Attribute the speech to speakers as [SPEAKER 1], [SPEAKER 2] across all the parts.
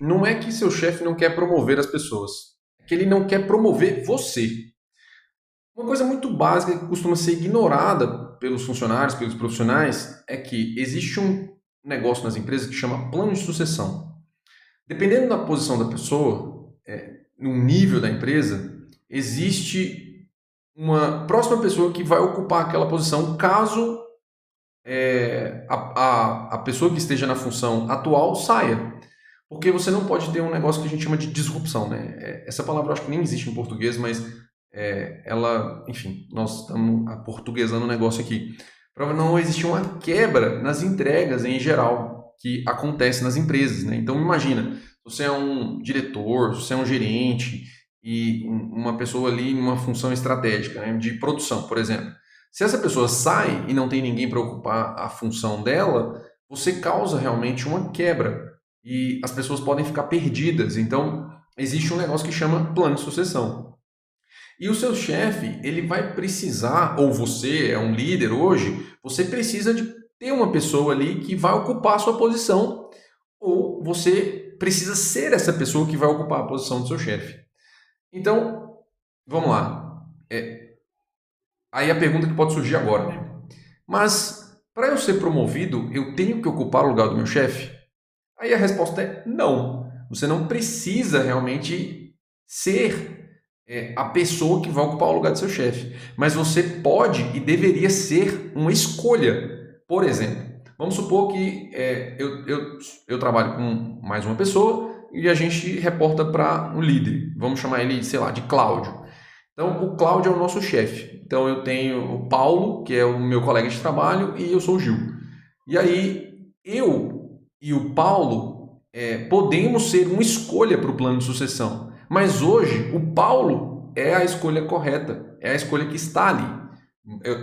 [SPEAKER 1] não é que seu chefe não quer promover as pessoas, é que ele não quer promover você. Uma coisa muito básica que costuma ser ignorada pelos funcionários, pelos profissionais, é que existe um negócio nas empresas que chama plano de sucessão. Dependendo da posição da pessoa, no nível da empresa, existe uma próxima pessoa que vai ocupar aquela posição caso a pessoa que esteja na função atual saia. Porque você não pode ter um negócio que a gente chama de disrupção, né? Essa palavra eu acho que nem existe em português, mas ela, enfim, nós estamos aportuguesando o negócio aqui. Para não existir uma quebra nas entregas em geral que acontece nas empresas, né? Então imagina, se você é um diretor, se você é um gerente e uma pessoa ali em uma função estratégica, né, de produção, por exemplo. Se essa pessoa sai e não tem ninguém para ocupar a função dela, você causa realmente uma quebra e as pessoas podem ficar perdidas. Então, existe um negócio que chama plano de sucessão. E o seu chefe, ele vai precisar, ou você é um líder hoje, você precisa de ter uma pessoa ali que vai ocupar a sua posição, ou você precisa ser essa pessoa que vai ocupar a posição do seu chefe. Então, vamos lá. Aí a pergunta que pode surgir agora, né? Mas para eu ser promovido, eu tenho que ocupar o lugar do meu chefe? Aí a resposta é não. Você não precisa realmente ser a pessoa que vai ocupar o lugar do seu chefe. Mas você pode e deveria ser uma escolha. Por exemplo, vamos supor que eu trabalho com mais uma pessoa e a gente reporta para um líder. Vamos chamar ele, sei lá, de Cláudio. Então, o Cláudio é o nosso chefe. Então, eu tenho o Paulo, que é o meu colega de trabalho, e eu sou o Gil. E aí, eu e o Paulo podemos ser uma escolha para o plano de sucessão. Mas hoje, o Paulo é a escolha correta, é a escolha que está ali.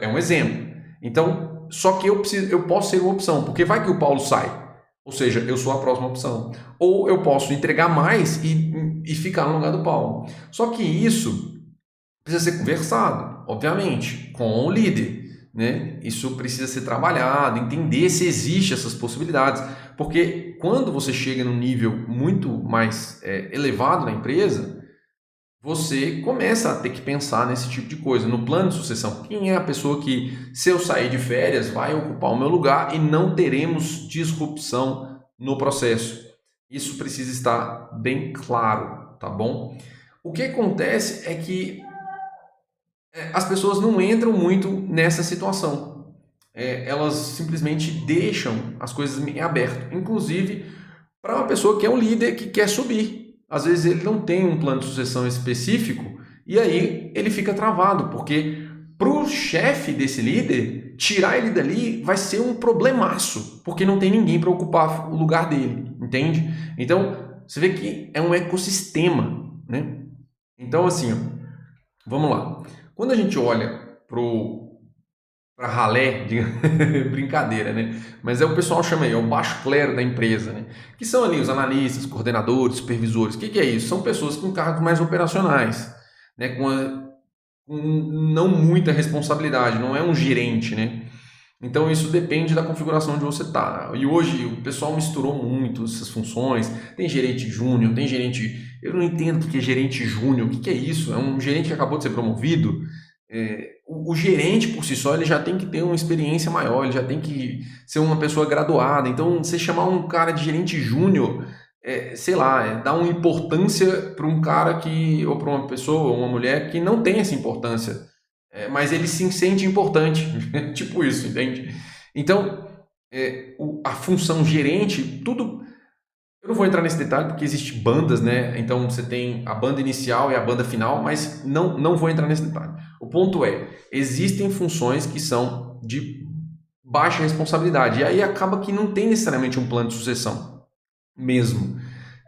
[SPEAKER 1] É um exemplo. Então, só que eu posso ser uma opção, porque vai que o Paulo sai. Ou seja, eu sou a próxima opção. Ou eu posso entregar mais e ficar no lugar do Paulo. Só que isso precisa ser conversado, obviamente, com o líder. Né? Isso precisa ser trabalhado, entender se existem essas possibilidades. Porque quando você chega num nível muito mais elevado na empresa, você começa a ter que pensar nesse tipo de coisa, no plano de sucessão. Quem é a pessoa que, se eu sair de férias, vai ocupar o meu lugar e não teremos disrupção no processo? Isso precisa estar bem claro, tá bom? O que acontece é que as pessoas não entram muito nessa situação. Elas simplesmente deixam as coisas em aberto. Inclusive, para uma pessoa que é um líder que quer subir. Às vezes ele não tem um plano de sucessão específico e aí ele fica travado, porque para o chefe desse líder, tirar ele dali vai ser um problemaço, porque não tem ninguém para ocupar o lugar dele, entende? Então, você vê que é um ecossistema, né? Então, assim, ó, vamos lá. Quando a gente olha para ralé, brincadeira, né? Mas o pessoal chama aí, é o baixo clero da empresa, né? Que são ali os analistas, coordenadores, supervisores. O que é isso? São pessoas com cargos mais operacionais, né? Com não muita responsabilidade, não é um gerente, né? Então isso depende da configuração onde você está. E hoje o pessoal misturou muito essas funções. Tem gerente júnior, tem gerente. Eu não entendo o que é gerente júnior. O que é isso? É um gerente que acabou de ser promovido? O gerente por si só ele já tem que ter uma experiência maior, ele já tem que ser uma pessoa graduada. Então, você chamar um cara de gerente júnior, sei lá, dá uma importância para um cara que, ou para uma pessoa, uma mulher que não tem essa importância, mas ele se sente importante, tipo isso, entende? Então, a função gerente, tudo. Eu não vou entrar nesse detalhe porque existem bandas, né? Então você tem a banda inicial e a banda final, mas não vou entrar nesse detalhe. O ponto é, existem funções que são de baixa responsabilidade, e aí acaba que não tem necessariamente um plano de sucessão mesmo.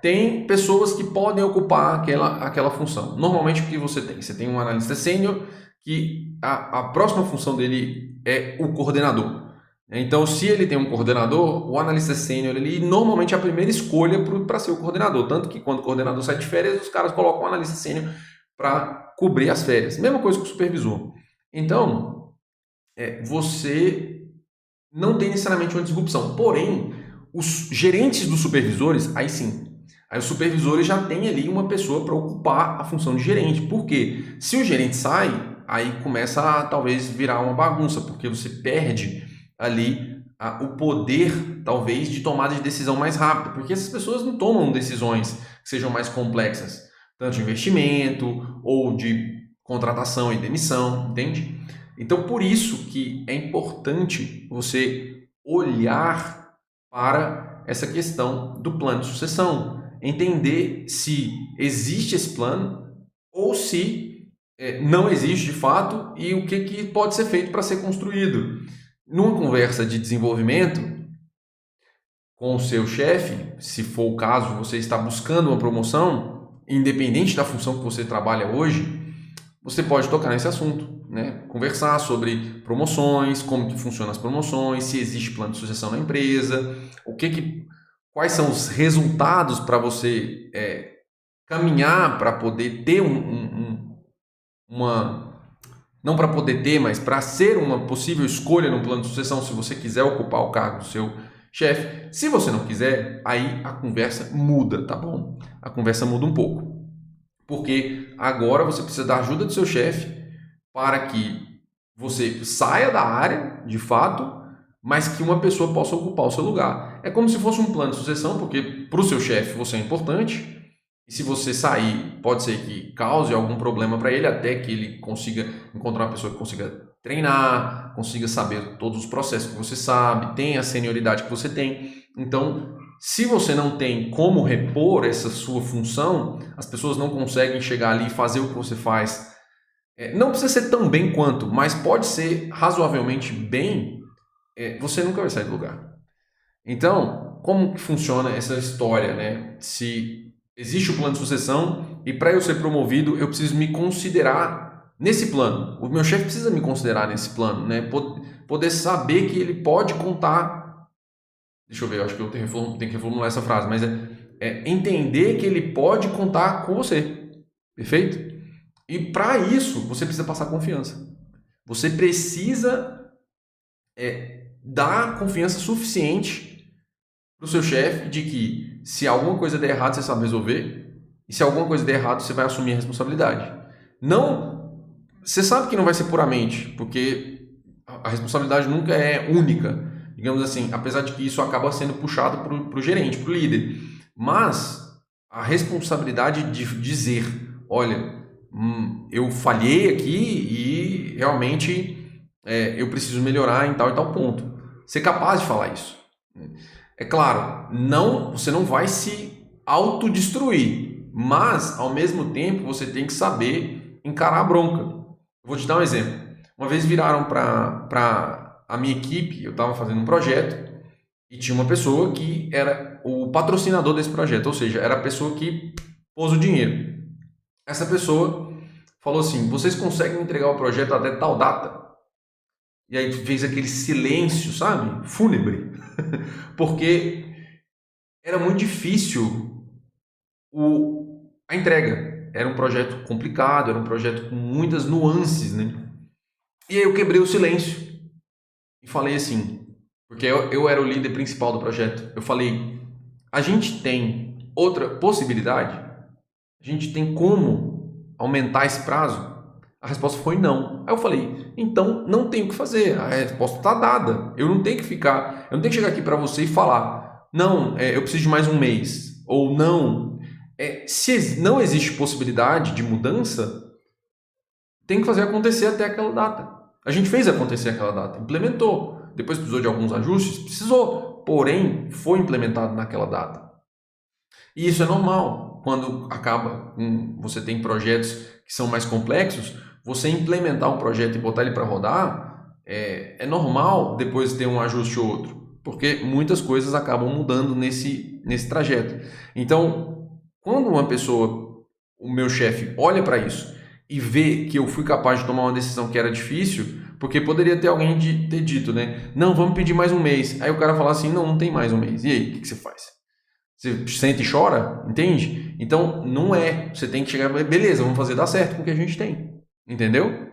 [SPEAKER 1] Tem pessoas que podem ocupar aquela função. Normalmente o que você tem? Você tem um analista sênior que a próxima função dele é o coordenador. Então, se ele tem um coordenador, o analista sênior ele normalmente é a primeira escolha para ser o coordenador. Tanto que quando o coordenador sai de férias, os caras colocam o analista sênior para cobrir as férias. Mesma coisa com o supervisor. Então, você não tem necessariamente uma disrupção. Porém, os gerentes dos supervisores, aí sim. Aí o supervisor ele já tem ali uma pessoa para ocupar a função de gerente. Por quê? Se o gerente sai, aí começa a talvez virar uma bagunça, porque você perde ali o poder, talvez, de tomada de decisão mais rápida, porque essas pessoas não tomam decisões que sejam mais complexas, tanto de investimento ou de contratação e demissão, entende? Então, por isso que é importante você olhar para essa questão do plano de sucessão, entender se existe esse plano ou se não existe de fato e o que pode ser feito para ser construído. Numa conversa de desenvolvimento com o seu chefe, se for o caso, você está buscando uma promoção, independente da função que você trabalha hoje, você pode tocar nesse assunto, né? Conversar sobre promoções, como que funcionam as promoções, se existe plano de sucessão na empresa, quais são os resultados para você caminhar para poder ter não para poder ter, mas para ser uma possível escolha no plano de sucessão, se você quiser ocupar o cargo do seu chefe. Se você não quiser, aí a conversa muda, tá bom? A conversa muda um pouco. Porque agora você precisa da ajuda do seu chefe para que você saia da área, de fato, mas que uma pessoa possa ocupar o seu lugar. É como se fosse um plano de sucessão, porque para o seu chefe você é importante, e se você sair, pode ser que cause algum problema para ele, até que ele consiga encontrar uma pessoa que consiga treinar, consiga saber todos os processos que você sabe, tenha a senioridade que você tem. Então, se você não tem como repor essa sua função, as pessoas não conseguem chegar ali e fazer o que você faz. Não precisa ser tão bem quanto, mas pode ser razoavelmente bem, você nunca vai sair do lugar. Então, como que funciona essa história, né? Se existe o plano de sucessão e para eu ser promovido, eu preciso me considerar nesse plano. O meu chefe precisa me considerar nesse plano, né? Poder saber que ele pode contar. Deixa eu ver, eu acho que eu tenho que reformular essa frase, mas entender que ele pode contar com você. Perfeito? E para isso, você precisa passar confiança. Você precisa dar confiança suficiente para o seu chefe de que se alguma coisa der errado, você sabe resolver. E se alguma coisa der errado, você vai assumir a responsabilidade. Não, você sabe que não vai ser puramente, porque a responsabilidade nunca é única. Digamos assim, apesar de que isso acaba sendo puxado para o gerente, para o líder. Mas a responsabilidade de dizer, olha, eu falhei aqui e realmente eu preciso melhorar em tal e tal ponto. Ser capaz de falar isso. É claro, você não vai se autodestruir, mas ao mesmo tempo você tem que saber encarar a bronca. Eu vou te dar um exemplo. Uma vez viraram para a minha equipe, eu estava fazendo um projeto e tinha uma pessoa que era o patrocinador desse projeto, ou seja, era a pessoa que pôs o dinheiro. Essa pessoa falou assim, vocês conseguem entregar o projeto até tal data? E aí fez aquele silêncio, sabe? Fúnebre. Porque era muito difícil a entrega. Era um projeto complicado, era um projeto com muitas nuances, né? E aí eu quebrei o silêncio e falei assim, porque eu era o líder principal do projeto. Eu falei, a gente tem outra possibilidade? A gente tem como aumentar esse prazo? A resposta foi não. Aí eu falei, então não tem o que fazer, a resposta está dada. Eu não tenho que chegar aqui para você e falar, não, eu preciso de mais um mês, ou não. Se não existe possibilidade de mudança, tem que fazer acontecer até aquela data. A gente fez acontecer aquela data, implementou. Depois precisou de alguns ajustes? Precisou, porém foi implementado naquela data. E isso é normal. Quando você tem projetos que são mais complexos, você implementar um projeto e botar ele para rodar, é normal depois ter um ajuste ou outro, porque muitas coisas acabam mudando nesse trajeto. Então, quando o meu chefe, olha para isso e vê que eu fui capaz de tomar uma decisão que era difícil, porque poderia ter alguém ter dito, né? Não, vamos pedir mais um mês. Aí o cara fala assim, não tem mais um mês. E aí, o que você faz? Você sente e chora, entende? Então, não é. Você tem que chegar, beleza, vamos fazer dar certo com o que a gente tem. Entendeu?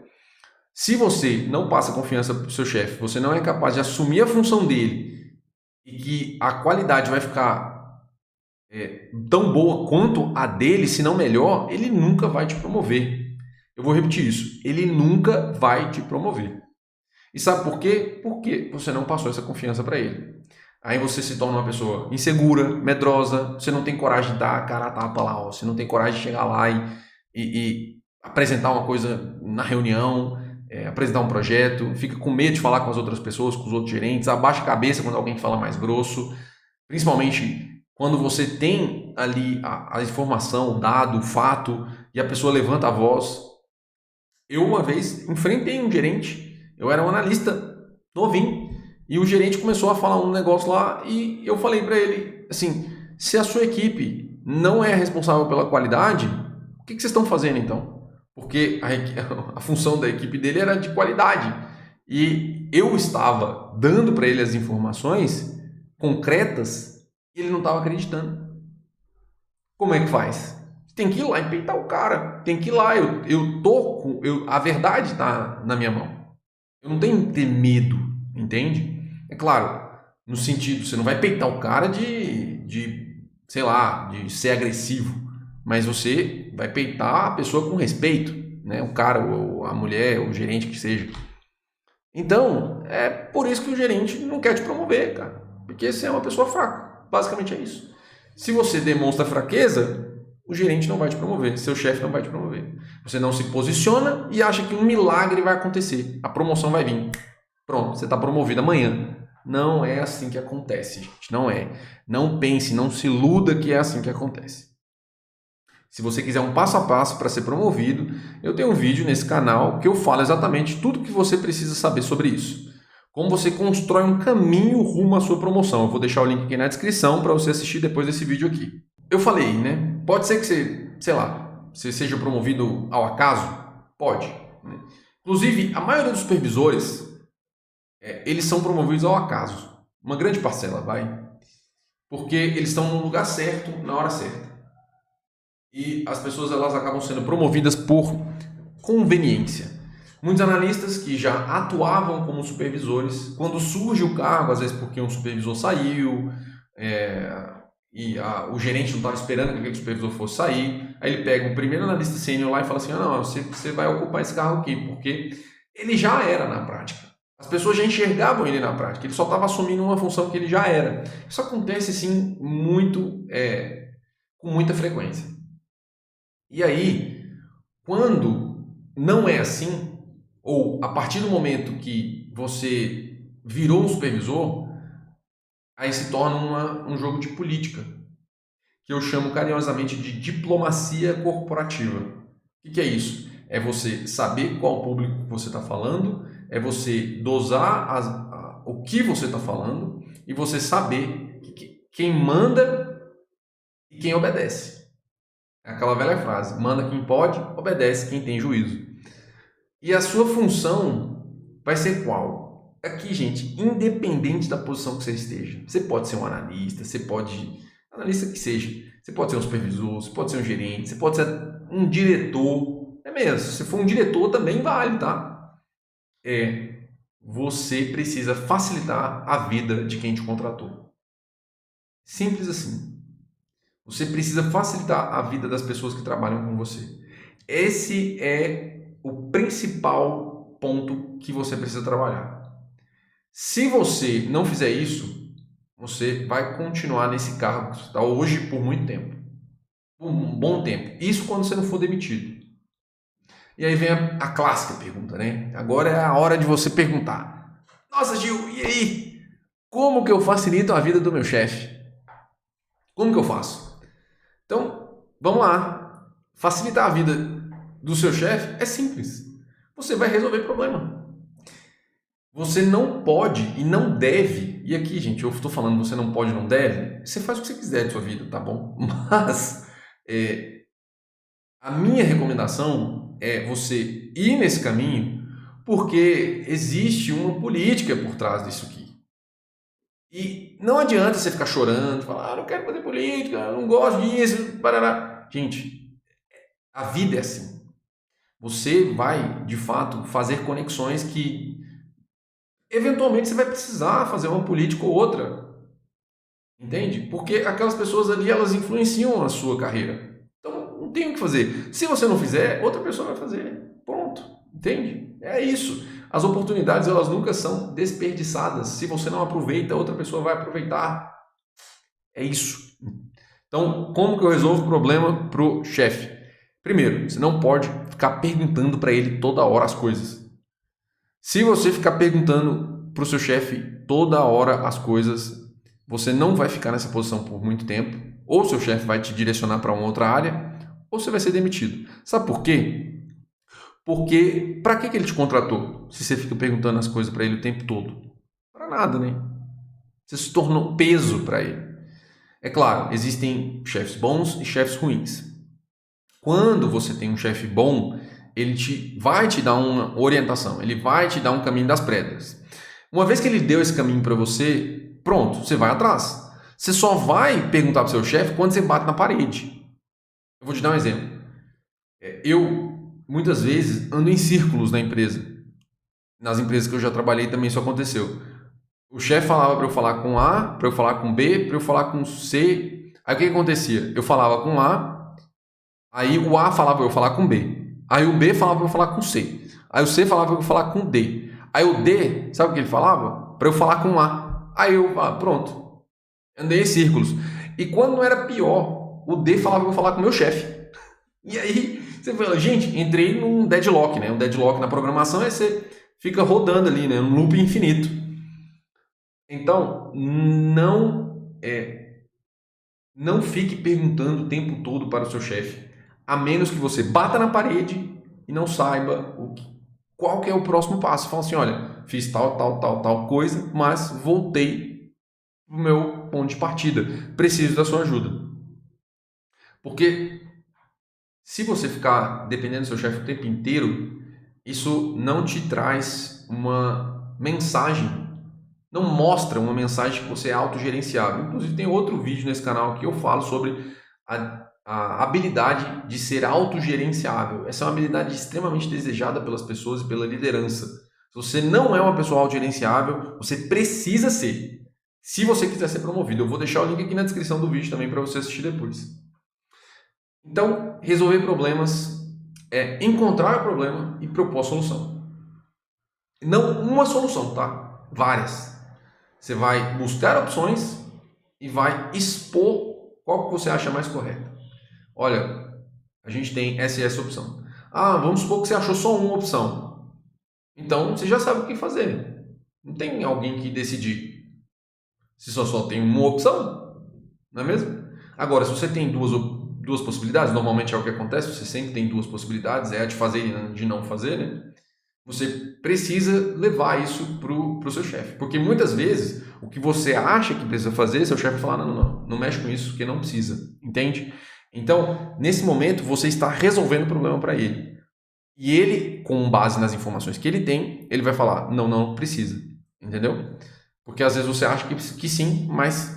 [SPEAKER 1] Se você não passa confiança para o seu chefe, você não é capaz de assumir a função dele e que a qualidade vai ficar tão boa quanto a dele, se não melhor, ele nunca vai te promover. Eu vou repetir isso. Ele nunca vai te promover. E sabe por quê? Porque você não passou essa confiança para ele. Aí você se torna uma pessoa insegura, medrosa, você não tem coragem de dar a cara a tapa lá, ó, você não tem coragem de chegar lá e apresentar uma coisa na reunião, apresentar um projeto, fica com medo de falar com as outras pessoas, com os outros gerentes, abaixa a cabeça quando alguém fala mais grosso, principalmente quando você tem ali a informação, o dado, o fato, e a pessoa levanta a voz. Eu uma vez enfrentei um gerente, eu era um analista novinho, e o gerente começou a falar um negócio lá e eu falei para ele, assim, se a sua equipe não é responsável pela qualidade, o que vocês estão fazendo então? Porque a função da equipe dele era de qualidade. E eu estava dando para ele as informações concretas e ele não estava acreditando. Como é que faz? Tem que ir lá e peitar o cara. Tem que ir lá. A verdade está na minha mão. Eu não tenho que ter medo, entende? É claro, no sentido, você não vai peitar o cara sei lá, de ser agressivo, mas você vai peitar a pessoa com respeito, né? O cara, ou a mulher, o gerente que seja. Então, é por isso que o gerente não quer te promover, cara. Porque você é uma pessoa fraca. Basicamente é isso. Se você demonstra fraqueza, o gerente não vai te promover, seu chefe não vai te promover. Você não se posiciona e acha que um milagre vai acontecer. A promoção vai vir. Pronto, você está promovido amanhã. Não é assim que acontece, gente. Não é. Não pense, não se iluda que é assim que acontece. Se você quiser um passo a passo para ser promovido, eu tenho um vídeo nesse canal que eu falo exatamente tudo que você precisa saber sobre isso. Como você constrói um caminho rumo à sua promoção. Eu vou deixar o link aqui na descrição para você assistir depois desse vídeo aqui. Eu falei, né? Pode ser que você, sei lá, você seja promovido ao acaso? Pode. Né? Inclusive, a maioria dos supervisores, eles são promovidos ao acaso. Uma grande parcela, vai. Porque eles estão no lugar certo, na hora certa. E as pessoas elas acabam sendo promovidas por conveniência. Muitos analistas que já atuavam como supervisores, quando surge o cargo, às vezes porque um supervisor saiu, o gerente não estava esperando que aquele supervisor fosse sair, aí ele pega o primeiro analista sênior lá e fala assim, não, você vai ocupar esse cargo aqui, porque ele já era na prática. As pessoas já enxergavam ele na prática, ele só estava assumindo uma função que ele já era. Isso acontece, sim, com muita frequência. E aí, quando não é assim, ou a partir do momento que você virou um supervisor, aí se torna um jogo de política, que eu chamo carinhosamente de diplomacia corporativa. O que é isso? É você saber qual público você está falando, é você dosar o que você está falando e você saber quem manda e quem obedece. É aquela velha frase, manda quem pode, obedece quem tem juízo. E a sua função vai ser qual? Aqui, gente, independente da posição que você esteja. Você pode ser um analista, analista que seja. Você pode ser um supervisor, você pode ser um gerente, você pode ser um diretor. É mesmo, se você for um diretor também vale, tá? Você precisa facilitar a vida de quem te contratou. Simples assim. Você precisa facilitar a vida das pessoas que trabalham com você. Esse é o principal ponto que você precisa trabalhar. Se você não fizer isso, você vai continuar nesse cargo que você está hoje por muito tempo. Por um bom tempo. Isso quando você não for demitido. E aí vem a clássica pergunta, né? Agora é a hora de você perguntar. Nossa, Gil, e aí? Como que eu facilito a vida do meu chefe? Como que eu faço? Então, vamos lá. Facilitar a vida do seu chefe é simples. Você vai resolver problema. Você não pode e não deve, e aqui, gente, eu estou falando você não pode e não deve, você faz o que você quiser de sua vida, tá bom? Mas a minha recomendação é você ir nesse caminho porque existe uma política por trás disso aqui. E não adianta você ficar chorando, falar, não quero fazer política, não gosto disso, parará. Gente, a vida é assim. Você vai, de fato, fazer conexões que, eventualmente, você vai precisar fazer uma política ou outra. Entende? Porque aquelas pessoas ali, elas influenciam a sua carreira. Então, não tem o que fazer. Se você não fizer, outra pessoa vai fazer. Pronto. Entende? É isso. As oportunidades, elas nunca são desperdiçadas. Se você não aproveita, outra pessoa vai aproveitar. É isso. Então, como que eu resolvo o problema pro chefe? Primeiro, você não pode ficar perguntando para ele toda hora as coisas. Se você ficar perguntando pro seu chefe toda hora as coisas, você não vai ficar nessa posição por muito tempo, ou seu chefe vai te direcionar para uma outra área, ou você vai ser demitido. Sabe por quê? Porque para que ele te contratou se você fica perguntando as coisas para ele o tempo todo? Para nada, né? Você se torna um peso para ele. É claro, existem chefes bons e chefes ruins. Quando você tem um chefe bom, ele vai te dar uma orientação, ele vai te dar um caminho das pedras. Uma vez que ele deu esse caminho para você, pronto, você vai atrás. Você só vai perguntar para o seu chefe quando você bate na parede. Eu vou te dar um exemplo. Eu, muitas vezes, ando em círculos na empresa. Nas empresas que eu já trabalhei também isso aconteceu. O chefe falava para eu falar com A, para eu falar com B, para eu falar com C. Aí o que acontecia? Eu falava com A, aí o A falava para eu falar com B. Aí o B falava para eu falar com C. Aí o C falava para eu falar com D. Aí o D, sabe o que ele falava? Para eu falar com A. Aí eu, pronto. Andei em círculos. E quando não era pior, o D falava para eu falar com o meu chefe. E aí, você fala, gente, entrei num deadlock, né? Um deadlock na programação é você fica rodando ali, né? Um loop infinito. Então, não fique perguntando o tempo todo para o seu chefe, a menos que você bata na parede e não saiba qual que é o próximo passo. Fala assim, olha, fiz tal coisa, mas voltei para o meu ponto de partida. Preciso da sua ajuda. Porque se você ficar dependendo do seu chefe o tempo inteiro, isso não te traz uma mensagem, não mostra uma mensagem que você é autogerenciável. Inclusive tem outro vídeo nesse canal que eu falo sobre a habilidade de ser autogerenciável. Essa é uma habilidade extremamente desejada pelas pessoas e pela liderança. Se você não é uma pessoa autogerenciável, você precisa ser. Se você quiser ser promovido, eu vou deixar o link aqui na descrição do vídeo também para você assistir depois. Então, resolver problemas é encontrar o problema e propor a solução. Não uma solução, tá? Várias. Você vai buscar opções e vai expor qual que você acha mais correta. Olha, a gente tem essa e essa opção. Vamos supor que você achou só uma opção. Então, você já sabe o que fazer. Não tem alguém que decidir. Se só tem uma opção, não é mesmo? Agora, se você tem duas possibilidades, normalmente é o que acontece, você sempre tem duas possibilidades, é a de fazer e de não fazer, né? Você precisa levar isso para o seu chefe. Porque muitas vezes, o que você acha que precisa fazer, seu chefe vai falar, não mexe com isso, porque não precisa. Entende? Então, nesse momento, você está resolvendo o problema para ele. E ele, com base nas informações que ele tem, ele vai falar, não precisa. Entendeu? Porque às vezes você acha que sim, mas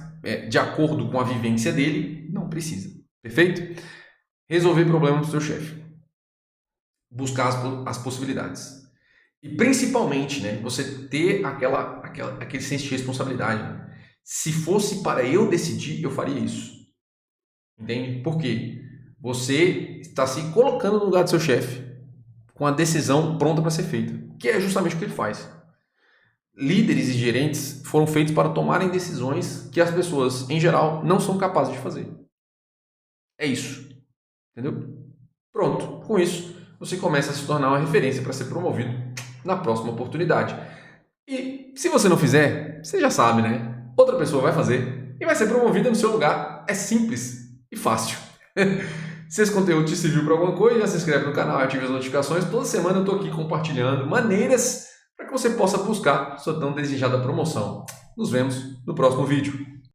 [SPEAKER 1] de acordo com a vivência dele, não precisa. Perfeito? Resolver problema do seu chefe. Buscar as possibilidades. E principalmente, né, você ter aquele senso de responsabilidade. Né? Se fosse para eu decidir, eu faria isso. Entende? Por quê? Você está se colocando no lugar do seu chefe com a decisão pronta para ser feita, que é justamente o que ele faz. Líderes e gerentes foram feitos para tomarem decisões que as pessoas, em geral, não são capazes de fazer. É isso. Entendeu? Pronto. Com isso, você começa a se tornar uma referência para ser promovido na próxima oportunidade. E se você não fizer, você já sabe, né? Outra pessoa vai fazer e vai ser promovida no seu lugar. É simples e fácil. Se esse conteúdo te serviu para alguma coisa, já se inscreve no canal, ative as notificações. Toda semana eu estou aqui compartilhando maneiras para que você possa buscar sua tão desejada promoção. Nos vemos no próximo vídeo.